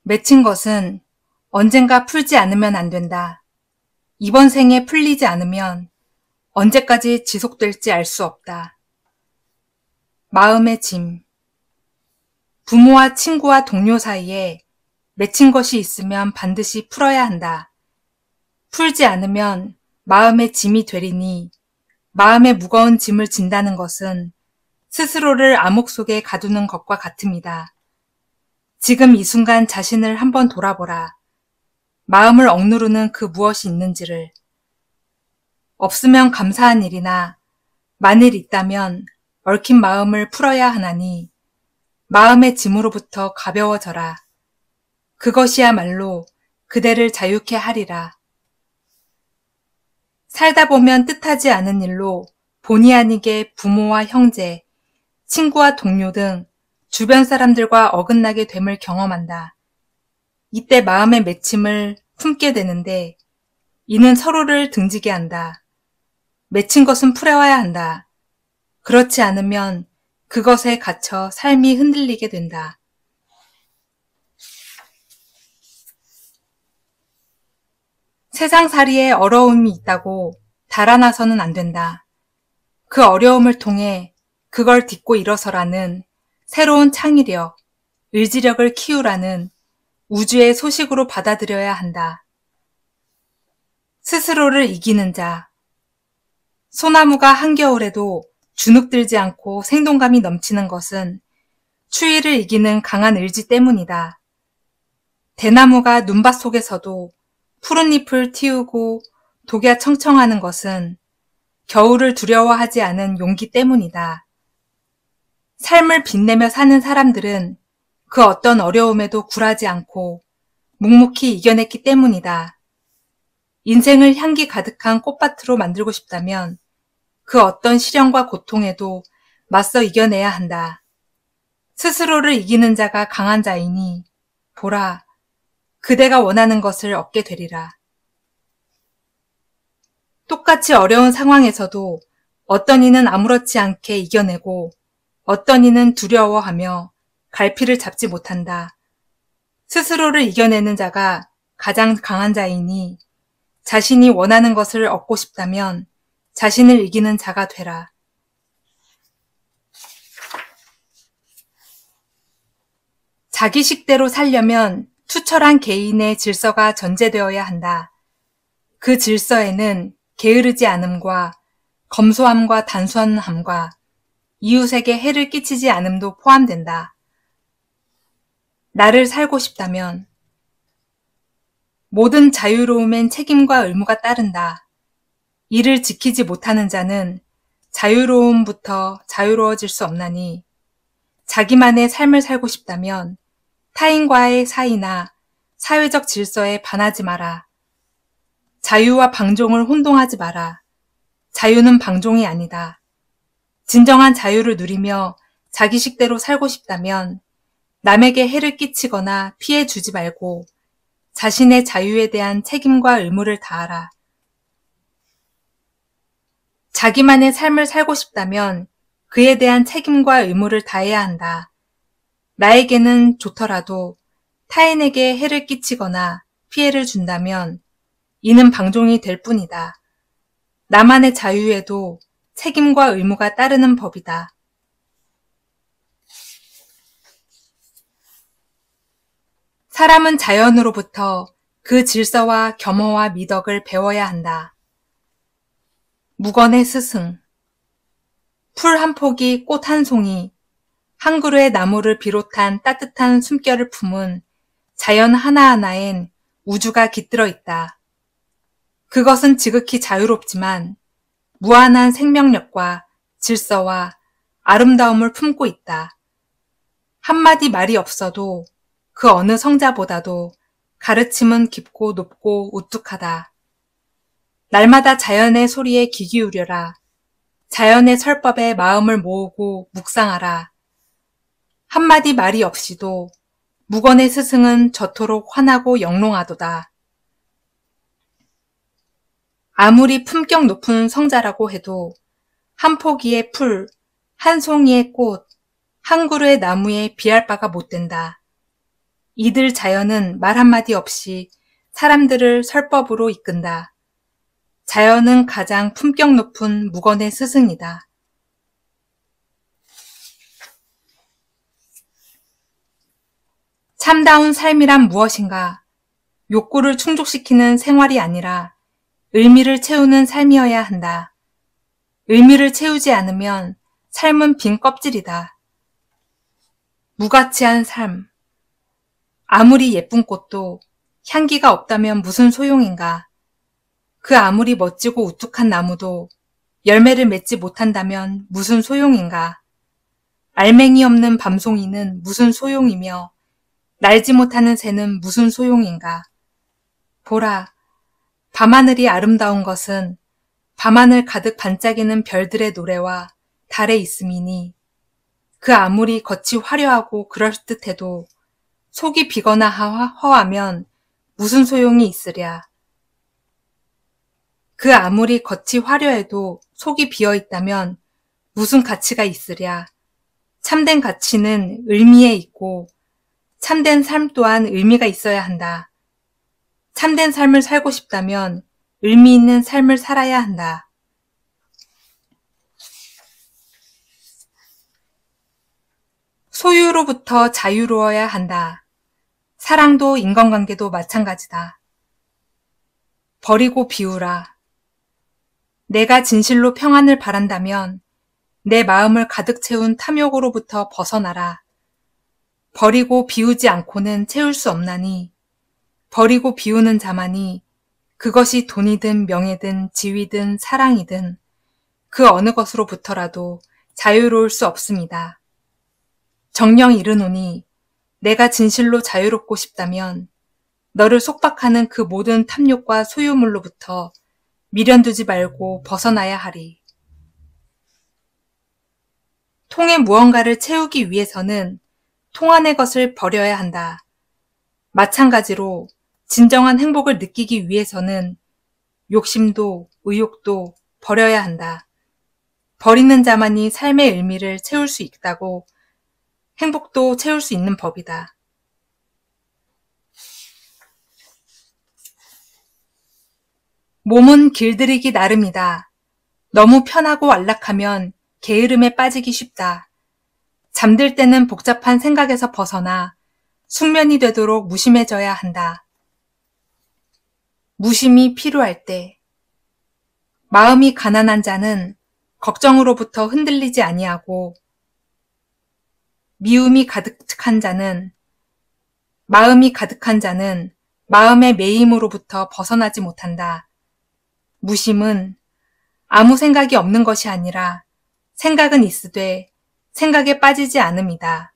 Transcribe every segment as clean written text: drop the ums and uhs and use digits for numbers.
맺힌 것은 언젠가 풀지 않으면 안 된다. 이번 생에 풀리지 않으면 언제까지 지속될지 알 수 없다. 마음의 짐. 부모와 친구와 동료 사이에 맺힌 것이 있으면 반드시 풀어야 한다. 풀지 않으면 마음의 짐이 되리니 마음의 무거운 짐을 진다는 것은 스스로를 암흑 속에 가두는 것과 같습니다. 지금 이 순간 자신을 한번 돌아보라. 마음을 억누르는 그 무엇이 있는지를. 없으면 감사한 일이나 만일 있다면 얽힌 마음을 풀어야 하나니 마음의 짐으로부터 가벼워져라. 그것이야말로 그대를 자유케 하리라. 살다 보면 뜻하지 않은 일로 본의 아니게 부모와 형제, 친구와 동료 등 주변 사람들과 어긋나게 됨을 경험한다. 이때 마음의 맺힘을 품게 되는데 이는 서로를 등지게 한다. 맺힌 것은 풀어야 한다. 그렇지 않으면 그것에 갇혀 삶이 흔들리게 된다. 세상살이에 어려움이 있다고 달아나서는 안 된다. 그 어려움을 통해 그걸 딛고 일어서라는 새로운 창의력, 의지력을 키우라는 우주의 소식으로 받아들여야 한다. 스스로를 이기는 자. 소나무가 한겨울에도 주눅들지 않고 생동감이 넘치는 것은 추위를 이기는 강한 의지 때문이다. 대나무가 눈밭 속에서도 푸른 잎을 틔우고 독야 청청하는 것은 겨울을 두려워하지 않은 용기 때문이다. 삶을 빛내며 사는 사람들은 그 어떤 어려움에도 굴하지 않고 묵묵히 이겨냈기 때문이다. 인생을 향기 가득한 꽃밭으로 만들고 싶다면 그 어떤 시련과 고통에도 맞서 이겨내야 한다. 스스로를 이기는 자가 강한 자이니 보라, 그대가 원하는 것을 얻게 되리라. 똑같이 어려운 상황에서도 어떤 이는 아무렇지 않게 이겨내고 어떤 이는 두려워하며 갈피를 잡지 못한다. 스스로를 이겨내는 자가 가장 강한 자이니 자신이 원하는 것을 얻고 싶다면 자신을 이기는 자가 되라. 자기식대로 살려면 투철한 개인의 질서가 전제되어야 한다. 그 질서에는 게으르지 않음과 검소함과 단순함과 이웃에게 해를 끼치지 않음도 포함된다. 나를 살고 싶다면 모든 자유로움엔 책임과 의무가 따른다. 이를 지키지 못하는 자는 자유로움부터 자유로워질 수 없나니 자기만의 삶을 살고 싶다면 타인과의 사이나 사회적 질서에 반하지 마라. 자유와 방종을 혼동하지 마라. 자유는 방종이 아니다. 진정한 자유를 누리며 자기식대로 살고 싶다면 남에게 해를 끼치거나 피해 주지 말고 자신의 자유에 대한 책임과 의무를 다하라. 자기만의 삶을 살고 싶다면 그에 대한 책임과 의무를 다해야 한다. 나에게는 좋더라도 타인에게 해를 끼치거나 피해를 준다면 이는 방종이 될 뿐이다. 나만의 자유에도 책임과 의무가 따르는 법이다. 사람은 자연으로부터 그 질서와 겸허와 미덕을 배워야 한다. 무건의 스승. 풀 한 포기, 꽃 한 송이, 한 그루의 나무를 비롯한 따뜻한 숨결을 품은 자연 하나하나엔 우주가 깃들어 있다. 그것은 지극히 자유롭지만 무한한 생명력과 질서와 아름다움을 품고 있다. 한마디 말이 없어도 그 어느 성자보다도 가르침은 깊고 높고 우뚝하다. 날마다 자연의 소리에 귀 기울여라. 자연의 설법에 마음을 모으고 묵상하라. 한마디 말이 없이도 무건의 스승은 저토록 환하고 영롱하도다. 아무리 품격 높은 성자라고 해도 한 포기의 풀, 한 송이의 꽃, 한 그루의 나무에 비할 바가 못 된다. 이들 자연은 말 한마디 없이 사람들을 설법으로 이끈다. 자연은 가장 품격 높은 무건의 스승이다. 참다운 삶이란 무엇인가? 욕구를 충족시키는 생활이 아니라 의미를 채우는 삶이어야 한다. 의미를 채우지 않으면 삶은 빈 껍질이다. 무가치한 삶. 아무리 예쁜 꽃도 향기가 없다면 무슨 소용인가? 그 아무리 멋지고 우뚝한 나무도 열매를 맺지 못한다면 무슨 소용인가? 알맹이 없는 밤송이는 무슨 소용이며 날지 못하는 새는 무슨 소용인가? 보라, 밤하늘이 아름다운 것은 밤하늘 가득 반짝이는 별들의 노래와 달에 있음이니 그 아무리 겉이 화려하고 그럴듯해도 속이 비거나 허하면 무슨 소용이 있으랴. 그 아무리 겉이 화려해도 속이 비어있다면 무슨 가치가 있으랴. 참된 가치는 의미에 있고 참된 삶 또한 의미가 있어야 한다. 참된 삶을 살고 싶다면 의미 있는 삶을 살아야 한다. 소유로부터 자유로워야 한다. 사랑도 인간관계도 마찬가지다. 버리고 비우라. 내가 진실로 평안을 바란다면 내 마음을 가득 채운 탐욕으로부터 벗어나라. 버리고 비우지 않고는 채울 수 없나니 버리고 비우는 자만이 그것이 돈이든 명예든 지위든 사랑이든 그 어느 것으로부터라도 자유로울 수 없습니다. 정녕 이르노니 내가 진실로 자유롭고 싶다면 너를 속박하는 그 모든 탐욕과 소유물로부터 미련두지 말고 벗어나야 하리. 통에 무언가를 채우기 위해서는 통 안의 것을 버려야 한다. 마찬가지로 진정한 행복을 느끼기 위해서는 욕심도 의욕도 버려야 한다. 버리는 자만이 삶의 의미를 채울 수 있다고 행복도 채울 수 있는 법이다. 몸은 길들이기 나름이다. 너무 편하고 안락하면 게으름에 빠지기 쉽다. 잠들 때는 복잡한 생각에서 벗어나 숙면이 되도록 무심해져야 한다. 무심이 필요할 때 마음이 가난한 자는 걱정으로부터 흔들리지 아니하고 미움이 가득한 자는 마음이 가득한 자는 마음의 매임으로부터 벗어나지 못한다. 무심은 아무 생각이 없는 것이 아니라 생각은 있으되 생각에 빠지지 않음이다.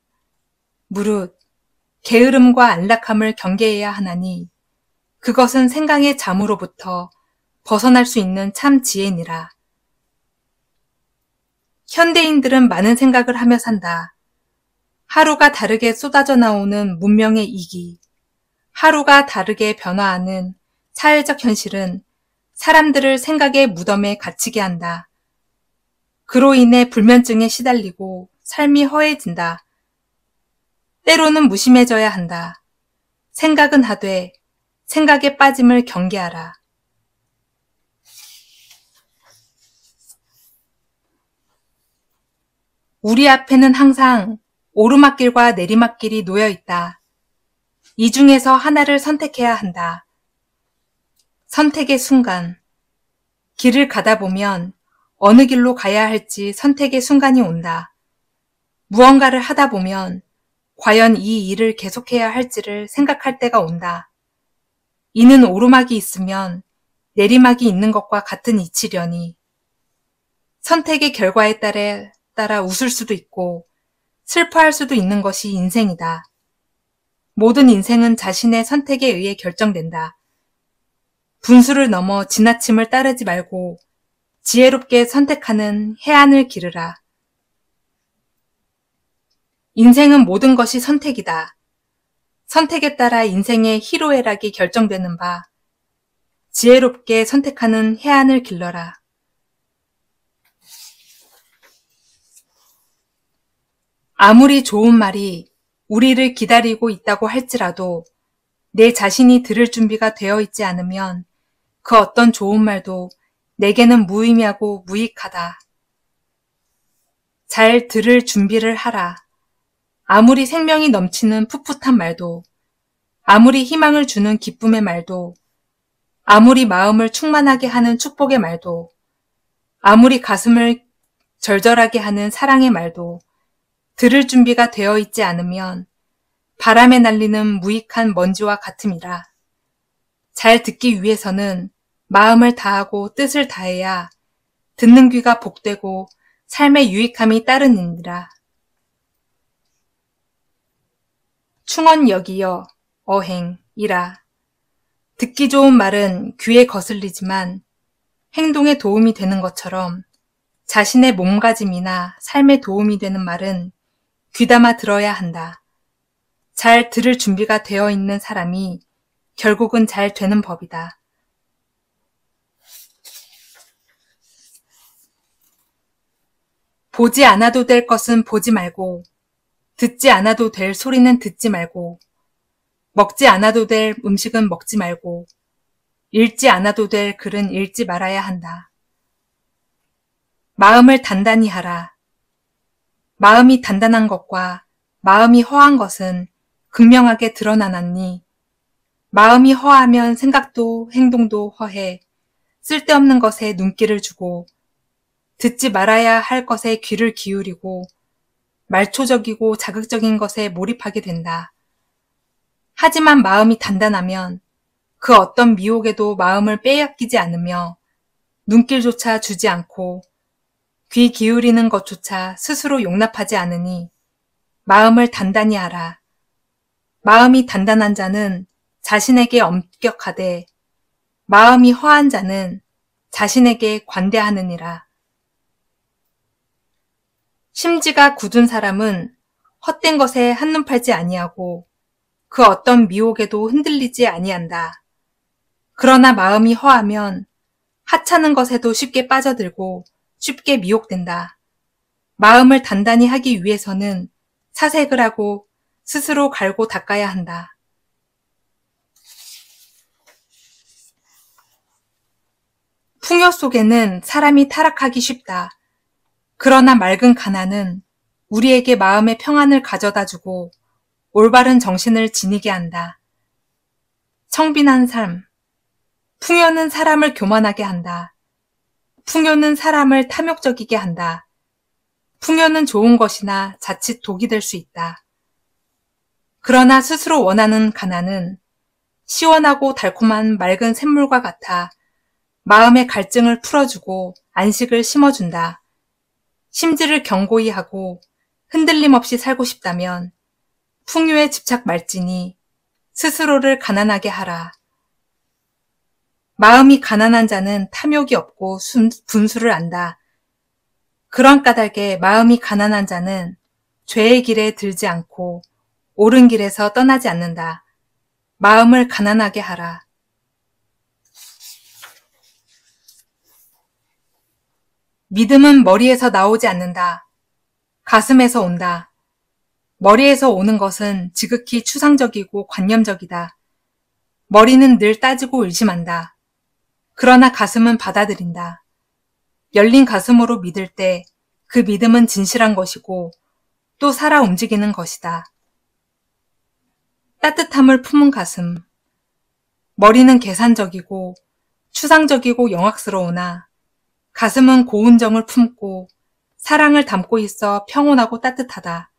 무릇 게으름과 안락함을 경계해야 하나니 그것은 생각의 잠으로부터 벗어날 수 있는 참 지혜니라. 현대인들은 많은 생각을 하며 산다. 하루가 다르게 쏟아져 나오는 문명의 이기, 하루가 다르게 변화하는 사회적 현실은 사람들을 생각의 무덤에 갇히게 한다. 그로 인해 불면증에 시달리고 삶이 허해진다. 때로는 무심해져야 한다. 생각은 하되 생각에 빠짐을 경계하라. 우리 앞에는 항상 오르막길과 내리막길이 놓여 있다. 이 중에서 하나를 선택해야 한다. 선택의 순간. 길을 가다 보면 어느 길로 가야 할지 선택의 순간이 온다. 무언가를 하다 보면 과연 이 일을 계속해야 할지를 생각할 때가 온다. 이는 오르막이 있으면 내리막이 있는 것과 같은 이치려니 선택의 결과에 따라 웃을 수도 있고 슬퍼할 수도 있는 것이 인생이다. 모든 인생은 자신의 선택에 의해 결정된다. 분수를 넘어 지나침을 따르지 말고 지혜롭게 선택하는 해안을 기르라. 인생은 모든 것이 선택이다. 선택에 따라 인생의 희로애락이 결정되는 바 지혜롭게 선택하는 해안을 길러라. 아무리 좋은 말이 우리를 기다리고 있다고 할지라도 내 자신이 들을 준비가 되어 있지 않으면 그 어떤 좋은 말도 내게는 무의미하고 무익하다. 잘 들을 준비를 하라. 아무리 생명이 넘치는 풋풋한 말도, 아무리 희망을 주는 기쁨의 말도, 아무리 마음을 충만하게 하는 축복의 말도, 아무리 가슴을 절절하게 하는 사랑의 말도 들을 준비가 되어 있지 않으면 바람에 날리는 무익한 먼지와 같음이라. 잘 듣기 위해서는 마음을 다하고 뜻을 다해야 듣는 귀가 복되고 삶의 유익함이 따르느니라. 충언역이여 어행이라. 듣기 좋은 말은 귀에 거슬리지만 행동에 도움이 되는 것처럼 자신의 몸가짐이나 삶에 도움이 되는 말은 귀담아 들어야 한다. 잘 들을 준비가 되어 있는 사람이 결국은 잘 되는 법이다. 보지 않아도 될 것은 보지 말고, 듣지 않아도 될 소리는 듣지 말고, 먹지 않아도 될 음식은 먹지 말고, 읽지 않아도 될 글은 읽지 말아야 한다. 마음을 단단히 하라. 마음이 단단한 것과 마음이 허한 것은 극명하게 드러나나니, 마음이 허하면 생각도 행동도 허해 쓸데없는 것에 눈길을 주고 듣지 말아야 할 것에 귀를 기울이고 말초적이고 자극적인 것에 몰입하게 된다. 하지만 마음이 단단하면 그 어떤 미혹에도 마음을 빼앗기지 않으며 눈길조차 주지 않고 귀 기울이는 것조차 스스로 용납하지 않으니 마음을 단단히 하라. 마음이 단단한 자는 자신에게 엄격하되 마음이 허한 자는 자신에게 관대하느니라. 심지가 굳은 사람은 헛된 것에 한눈 팔지 아니하고 그 어떤 미혹에도 흔들리지 아니한다. 그러나 마음이 허하면 하찮은 것에도 쉽게 빠져들고 쉽게 미혹된다. 마음을 단단히 하기 위해서는 사색을 하고 스스로 갈고 닦아야 한다. 풍요 속에는 사람이 타락하기 쉽다. 그러나 맑은 가난은 우리에게 마음의 평안을 가져다주고 올바른 정신을 지니게 한다. 청빈한 삶. 풍요는 사람을 교만하게 한다. 풍요는 사람을 탐욕적이게 한다. 풍요는 좋은 것이나 자칫 독이 될 수 있다. 그러나 스스로 원하는 가난은 시원하고 달콤한 맑은 샘물과 같아 마음의 갈증을 풀어주고 안식을 심어준다. 심지를 견고히 하고 흔들림 없이 살고 싶다면 풍요에 집착 말지니 스스로를 가난하게 하라. 마음이 가난한 자는 탐욕이 없고 분수를 안다. 그런 까닭에 마음이 가난한 자는 죄의 길에 들지 않고 옳은 길에서 떠나지 않는다. 마음을 가난하게 하라. 믿음은 머리에서 나오지 않는다. 가슴에서 온다. 머리에서 오는 것은 지극히 추상적이고 관념적이다. 머리는 늘 따지고 의심한다. 그러나 가슴은 받아들인다. 열린 가슴으로 믿을 때 그 믿음은 진실한 것이고 또 살아 움직이는 것이다. 따뜻함을 품은 가슴. 머리는 계산적이고 추상적이고 영악스러우나 가슴은 고운정을 품고 사랑을 담고 있어 평온하고 따뜻하다.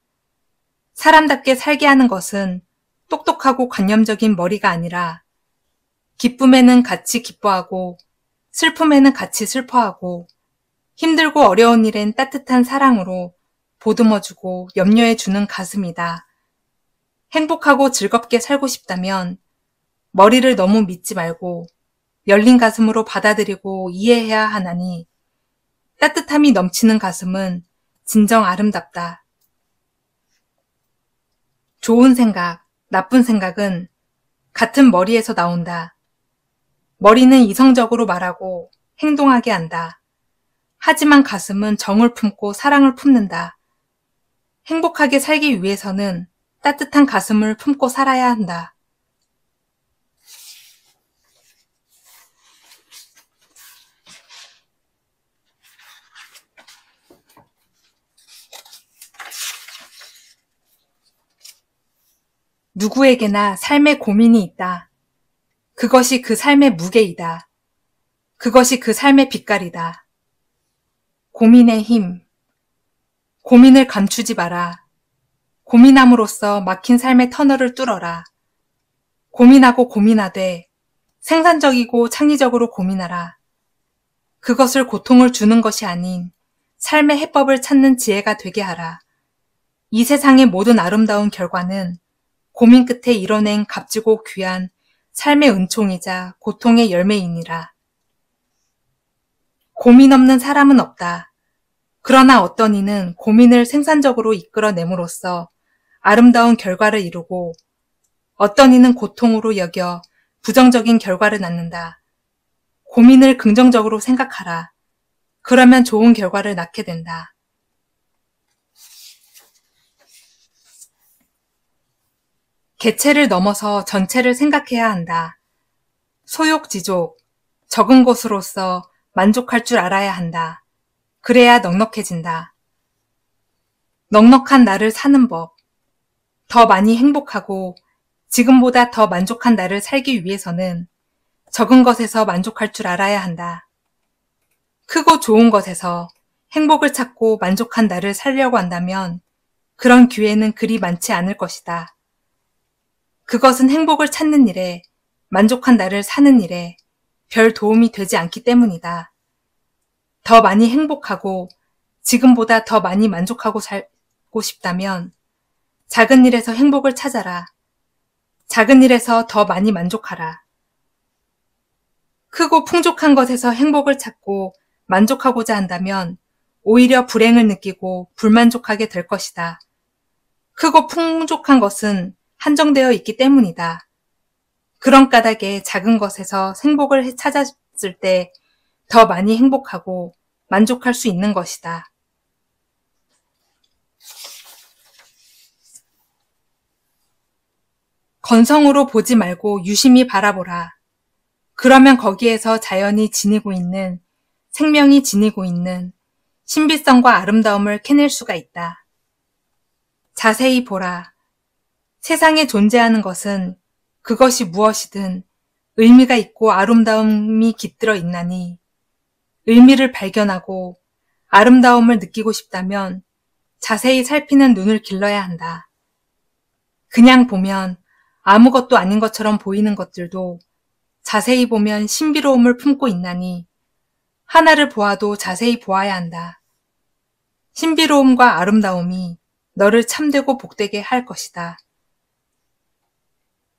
사람답게 살게 하는 것은 똑똑하고 관념적인 머리가 아니라 기쁨에는 같이 기뻐하고 슬픔에는 같이 슬퍼하고 힘들고 어려운 일엔 따뜻한 사랑으로 보듬어주고 염려해주는 가슴이다. 행복하고 즐겁게 살고 싶다면 머리를 너무 믿지 말고 열린 가슴으로 받아들이고 이해해야 하나니 따뜻함이 넘치는 가슴은 진정 아름답다. 좋은 생각, 나쁜 생각은 같은 머리에서 나온다. 머리는 이성적으로 말하고 행동하게 한다. 하지만 가슴은 정을 품고 사랑을 품는다. 행복하게 살기 위해서는 따뜻한 가슴을 품고 살아야 한다. 누구에게나 삶의 고민이 있다. 그것이 그 삶의 무게이다. 그것이 그 삶의 빛깔이다. 고민의 힘. 고민을 감추지 마라. 고민함으로써 막힌 삶의 터널을 뚫어라. 고민하고 고민하되 생산적이고 창의적으로 고민하라. 그것을 고통을 주는 것이 아닌 삶의 해법을 찾는 지혜가 되게 하라. 이 세상의 모든 아름다운 결과는 고민 끝에 이뤄낸 값지고 귀한 삶의 은총이자 고통의 열매이니라. 고민 없는 사람은 없다. 그러나 어떤 이는 고민을 생산적으로 이끌어냄으로써 아름다운 결과를 이루고 어떤 이는 고통으로 여겨 부정적인 결과를 낳는다. 고민을 긍정적으로 생각하라. 그러면 좋은 결과를 낳게 된다. 개체를 넘어서 전체를 생각해야 한다. 소욕지족, 적은 것으로서 만족할 줄 알아야 한다. 그래야 넉넉해진다. 넉넉한 나를 사는 법. 더 많이 행복하고 지금보다 더 만족한 나를 살기 위해서는 적은 것에서 만족할 줄 알아야 한다. 크고 좋은 것에서 행복을 찾고 만족한 나를 살려고 한다면 그런 기회는 그리 많지 않을 것이다. 그것은 행복을 찾는 일에, 만족한 나를 사는 일에 별 도움이 되지 않기 때문이다. 더 많이 행복하고 지금보다 더 많이 만족하고 살고 싶다면 작은 일에서 행복을 찾아라. 작은 일에서 더 많이 만족하라. 크고 풍족한 것에서 행복을 찾고 만족하고자 한다면 오히려 불행을 느끼고 불만족하게 될 것이다. 크고 풍족한 것은 한정되어 있기 때문이다. 그런 까닭에 작은 것에서 행복을 찾았을 때 더 많이 행복하고 만족할 수 있는 것이다. 건성으로 보지 말고 유심히 바라보라. 그러면 거기에서 자연이 지니고 있는, 생명이 지니고 있는 신비성과 아름다움을 캐낼 수가 있다. 자세히 보라. 세상에 존재하는 것은 그것이 무엇이든 의미가 있고 아름다움이 깃들어 있나니 의미를 발견하고 아름다움을 느끼고 싶다면 자세히 살피는 눈을 길러야 한다. 그냥 보면 아무것도 아닌 것처럼 보이는 것들도 자세히 보면 신비로움을 품고 있나니 하나를 보아도 자세히 보아야 한다. 신비로움과 아름다움이 너를 참되고 복되게 할 것이다.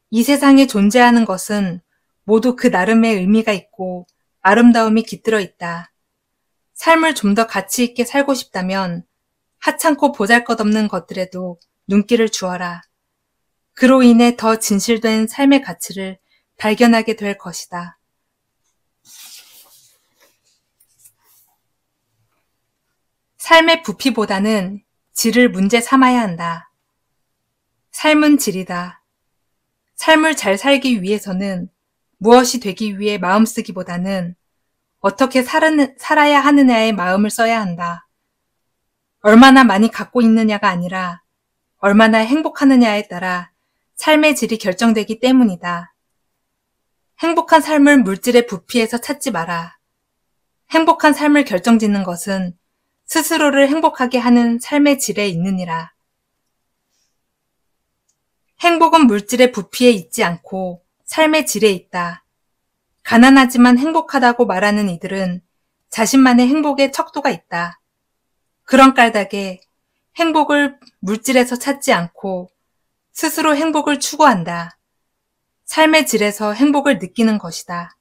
이 세상에 존재하는 것은 모두 그 나름의 의미가 있고 아름다움이 깃들어 있다. 삶을 좀 더 가치 있게 살고 싶다면 하찮고 보잘것없는 것들에도 눈길을 주어라. 그로 인해 더 진실된 삶의 가치를 발견하게 될 것이다. 삶의 부피보다는 질을 문제 삼아야 한다. 삶은 질이다. 삶을 잘 살기 위해서는 무엇이 되기 위해 마음쓰기보다는 어떻게 살아야 하느냐에 마음을 써야 한다. 얼마나 많이 갖고 있느냐가 아니라 얼마나 행복하느냐에 따라 삶의 질이 결정되기 때문이다. 행복한 삶을 물질의 부피에서 찾지 마라. 행복한 삶을 결정짓는 것은 스스로를 행복하게 하는 삶의 질에 있느니라. 행복은 물질의 부피에 있지 않고 삶의 질에 있다. 가난하지만 행복하다고 말하는 이들은 자신만의 행복에 척도가 있다. 그런 까닭에 행복을 물질에서 찾지 않고 스스로 행복을 추구한다. 삶의 질에서 행복을 느끼는 것이다.